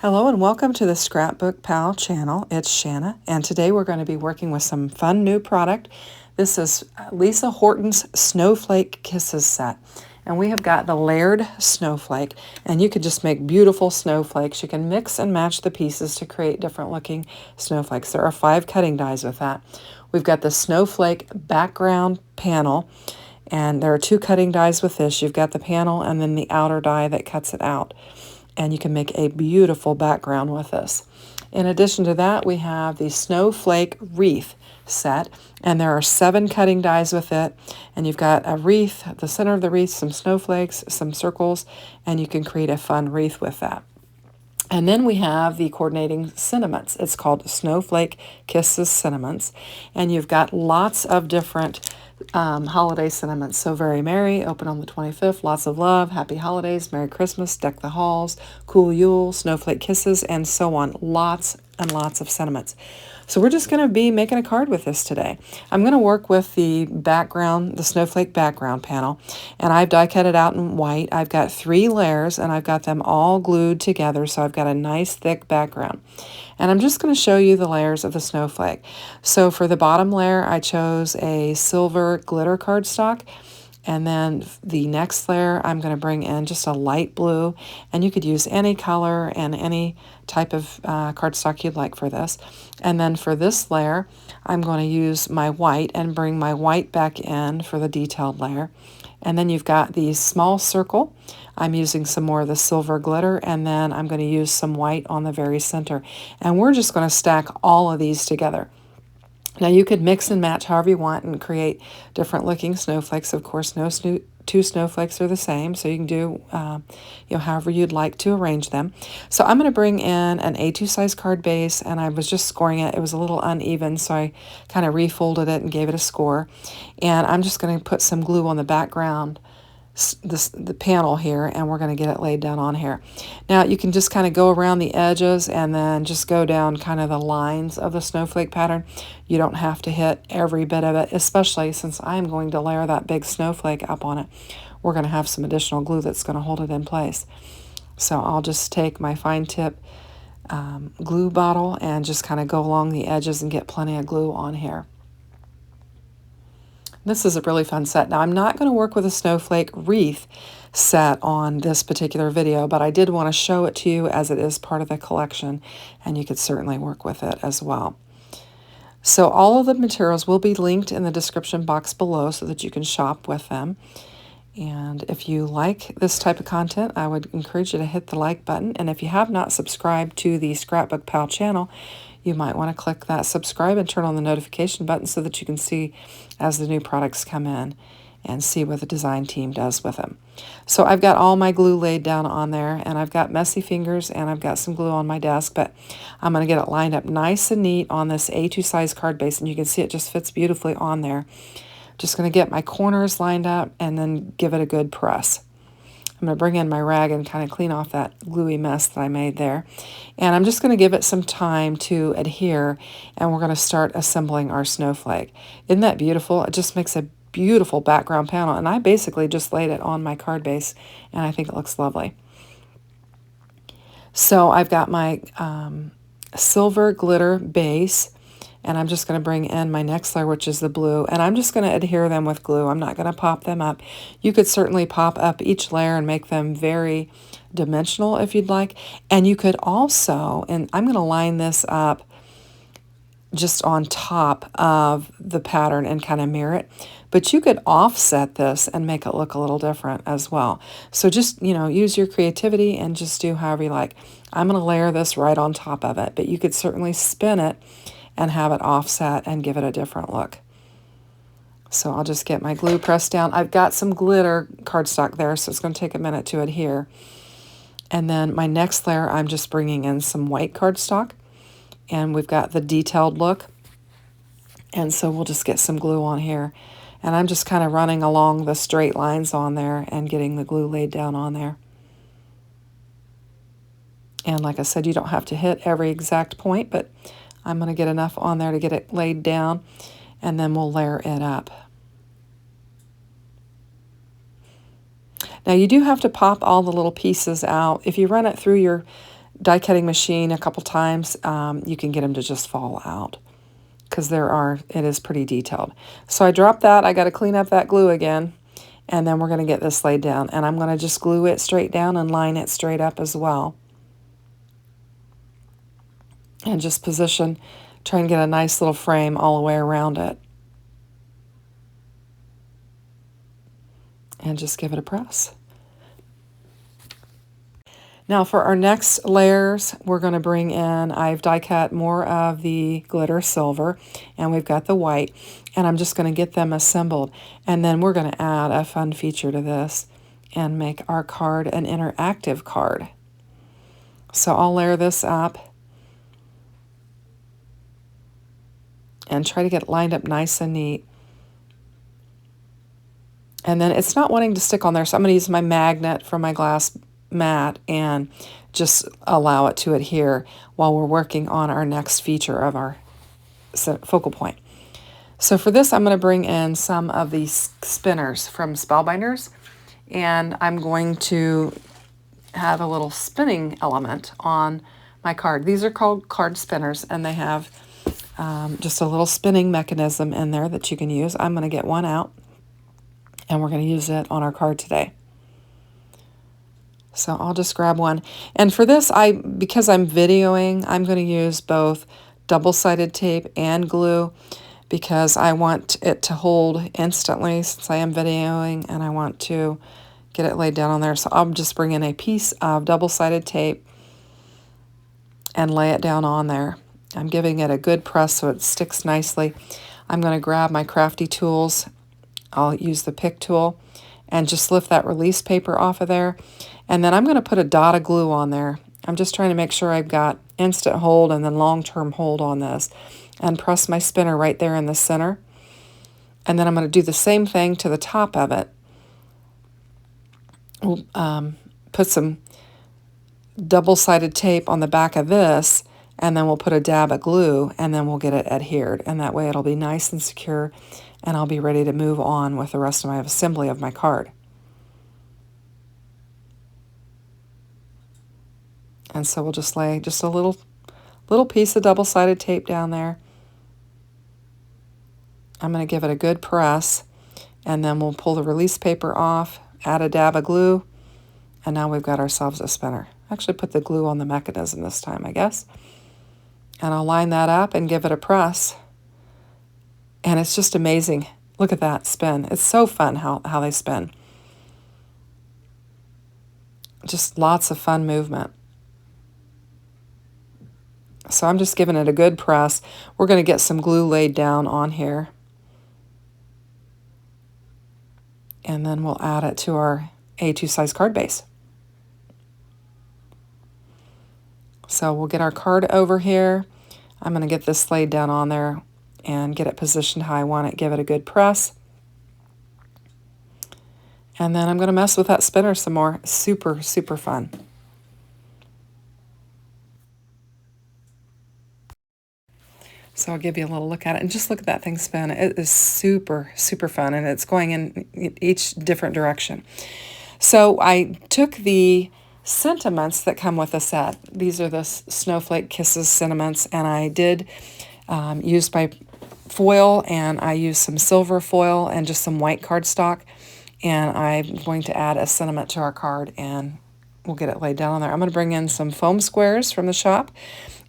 Hello and welcome to the Scrapbook Pal channel. It's Shanna, and today we're going to be working with some fun new product. This is Lisa Horton's Snowflake Kisses set. And we have got the layered snowflake, and you could just make beautiful snowflakes. You can mix and match the pieces to create different looking snowflakes. There are 5 cutting dies with that. We've got the snowflake background panel, and there are 2 cutting dies with this. You've got the panel and then the outer die that cuts it out. And you can make a beautiful background with this. In addition to that, we have the snowflake wreath set, and there are 7 cutting dies with it, and you've got a wreath, the center of the wreath, some snowflakes, some circles, and you can create a fun wreath with that. And then we have the coordinating sentiments. It's called Snowflake Kisses Sentiments, and you've got lots of different holiday sentiments. So very merry, open on the 25th, lots of love, happy holidays, Merry Christmas, deck the halls, cool Yule, snowflake kisses, and so on. Lots and lots of sentiments. So we're just going to be making a card with this today. I'm going to work with the background, the snowflake background panel, and I've die cut it out in white. I've got 3 layers, and I've got them all glued together, so I've got a nice thick background. And I'm just going to show you the layers of the snowflake. So for the bottom layer, I chose a silver glitter cardstock. And then the next layer, I'm going to bring in just a light blue, and you could use any color and any type of cardstock you'd like for this. And then for this layer, I'm going to use my white and bring my white back in for the detailed layer. And then you've got the small circle. I'm using some more of the silver glitter, and then I'm going to use some white on the very center. And we're just going to stack all of these together. Now you could mix and match however you want and create different looking snowflakes. Of course, no 2 snowflakes are the same, so you can do however you'd like to arrange them. So I'm going to bring in an A2 size card base, and I was just scoring it. It was a little uneven, so I kind of refolded it and gave it a score. And I'm just going to put some glue on the background, the panel here, and we're going to get it laid down on here. Now you can just kind of go around the edges and then just go down kind of the lines of the snowflake pattern. You don't have to hit every bit of it, especially since I'm going to layer that big snowflake up on it. We're going to have some additional glue that's going to hold it in place. So I'll just take my fine tip glue bottle and just kind of go along the edges and get plenty of glue on here. This is a really fun set. Now, I'm not going to work with a snowflake wreath set on this particular video, but I did want to show it to you as it is part of the collection, and you could certainly work with it as well. So all of the materials will be linked in the description box below so that you can shop with them. And if you like this type of content, I would encourage you to hit the like button. And if you have not subscribed to the Scrapbook Pal channel, you might want to click that subscribe and turn on the notification button so that you can see as the new products come in and see what the design team does with them. So I've got all my glue laid down on there, and I've got messy fingers, and I've got some glue on my desk, but I'm going to get it lined up nice and neat on this A2 size card base, and you can see it just fits beautifully on there. Just going to get my corners lined up and then give it a good press. I'm going to bring in my rag and kind of clean off that gluey mess that I made there. And I'm just going to give it some time to adhere, and we're going to start assembling our snowflake. Isn't that beautiful? It just makes a beautiful background panel, and I basically just laid it on my card base, and I think it looks lovely. So I've got my silver glitter base, and I'm just going to bring in my next layer, which is the blue, and I'm just going to adhere them with glue. I'm not going to pop them up. You could certainly pop up each layer and make them very dimensional if you'd like, and you could also, and I'm going to line this up just on top of the pattern and kind of mirror it, but you could offset this and make it look a little different as well. So just, use your creativity and just do however you like. I'm going to layer this right on top of it, but you could certainly spin it and have it offset and give it a different look. So I'll just get my glue pressed down. I've got some glitter cardstock there, so it's going to take a minute to adhere. And then my next layer, I'm just bringing in some white cardstock, and we've got the detailed look. And so we'll just get some glue on here. And I'm just kind of running along the straight lines on there and getting the glue laid down on there. And like I said, you don't have to hit every exact point, but I'm going to get enough on there to get it laid down, and then we'll layer it up. Now you do have to pop all the little pieces out. If you run it through your die cutting machine a couple times, you can get them to just fall out because it is pretty detailed. So I dropped that. I got to clean up that glue again, and then we're going to get this laid down, and I'm going to just glue it straight down and line it straight up as well. And just position, try and get a nice little frame all the way around it. And just give it a press. Now for our next layers, we're going to bring in, I've die cut more of the glitter silver, and we've got the white, and I'm just going to get them assembled. And then we're going to add a fun feature to this and make our card an interactive card. So I'll layer this up and try to get it lined up nice and neat. And then it's not wanting to stick on there, so I'm going to use my magnet from my glass mat and just allow it to adhere while we're working on our next feature of our focal point. So for this, I'm going to bring in some of these spinners from Spellbinders, and I'm going to have a little spinning element on my card. These are called card spinners, and they have just a little spinning mechanism in there that you can use. I'm going to get one out, and we're going to use it on our card today. So I'll just grab one. And for this, because I'm videoing, I'm going to use both double-sided tape and glue because I want it to hold instantly since I am videoing and I want to get it laid down on there. So I'll just bring in a piece of double-sided tape and lay it down on there. I'm giving it a good press so it sticks nicely. I'm going to grab my crafty tools. I'll use the pick tool and just lift that release paper off of there. And then I'm going to put a dot of glue on there. I'm just trying to make sure I've got instant hold and then long-term hold on this. And press my spinner right there in the center. And then I'm going to do the same thing to the top of it. We'll put some double-sided tape on the back of this, and then we'll put a dab of glue, and then we'll get it adhered. And that way it'll be nice and secure, and I'll be ready to move on with the rest of my assembly of my card. And so we'll just lay just a little piece of double-sided tape down there. I'm going to give it a good press, and then we'll pull the release paper off, add a dab of glue, and now we've got ourselves a spinner. Actually put the glue on the mechanism this time, I guess. And I'll line that up and give it a press. And it's just amazing. Look at that spin. It's so fun how they spin. Just lots of fun movement. So I'm just giving it a good press. We're going to get some glue laid down on here. And then we'll add it to our A2 size card base. So we'll get our card over here. I'm going to get this laid down on there and get it positioned how I want it. Give it a good press. And then I'm going to mess with that spinner some more. Super, super fun. So I'll give you a little look at it, and just look at that thing spin. It is super, super fun, and it's going in each different direction. So I took the sentiments that come with the set. These are the Snowflake Kisses sentiments, and I did use my foil, and I used some silver foil and just some white cardstock, and I'm going to add a sentiment to our card, and we'll get it laid down on there. I'm going to bring in some foam squares from the shop,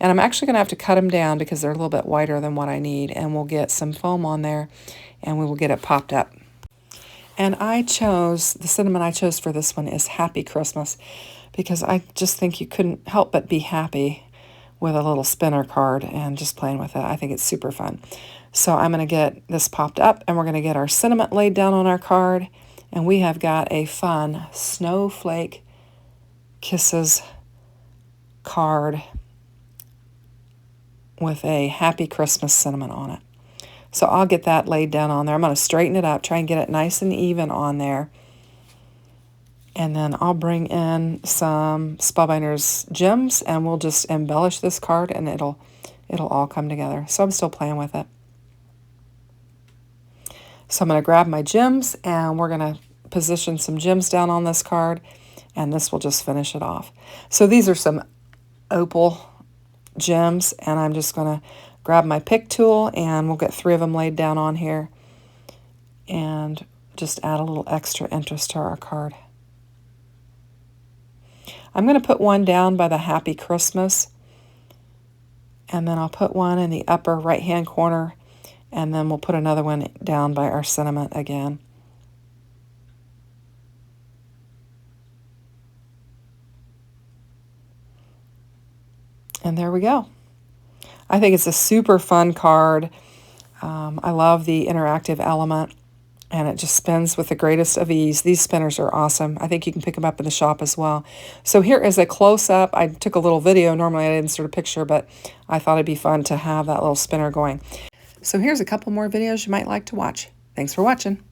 and I'm actually going to have to cut them down because they're a little bit wider than what I need, and we'll get some foam on there, and we will get it popped up. And the sentiment I chose for this one is Happy Christmas, because I just think you couldn't help but be happy with a little spinner card and just playing with it. I think it's super fun. So I'm going to get this popped up, and we're going to get our sentiment laid down on our card, and we have got a fun Snowflake Kisses card with a Happy Christmas sentiment on it. So I'll get that laid down on there. I'm going to straighten it up, try and get it nice and even on there. And then I'll bring in some Spellbinders gems, and we'll just embellish this card, and it'll all come together. So I'm still playing with it. So I'm going to grab my gems, and we're going to position some gems down on this card, and this will just finish it off. So these are some opal gems, and I'm just going to grab my pick tool, and we'll get 3 of them laid down on here and just add a little extra interest to our card. I'm going to put one down by the Happy Christmas, and then I'll put one in the upper right hand corner, and then we'll put another one down by our sentiment again. And there we go. I think it's a super fun card. I love the interactive element, and it just spins with the greatest of ease. These spinners are awesome. I think you can pick them up in the shop as well. So here is a close-up. I took a little video. Normally I didn't insert a picture, but I thought it'd be fun to have that little spinner going. So here's a couple more videos you might like to watch. Thanks for watching.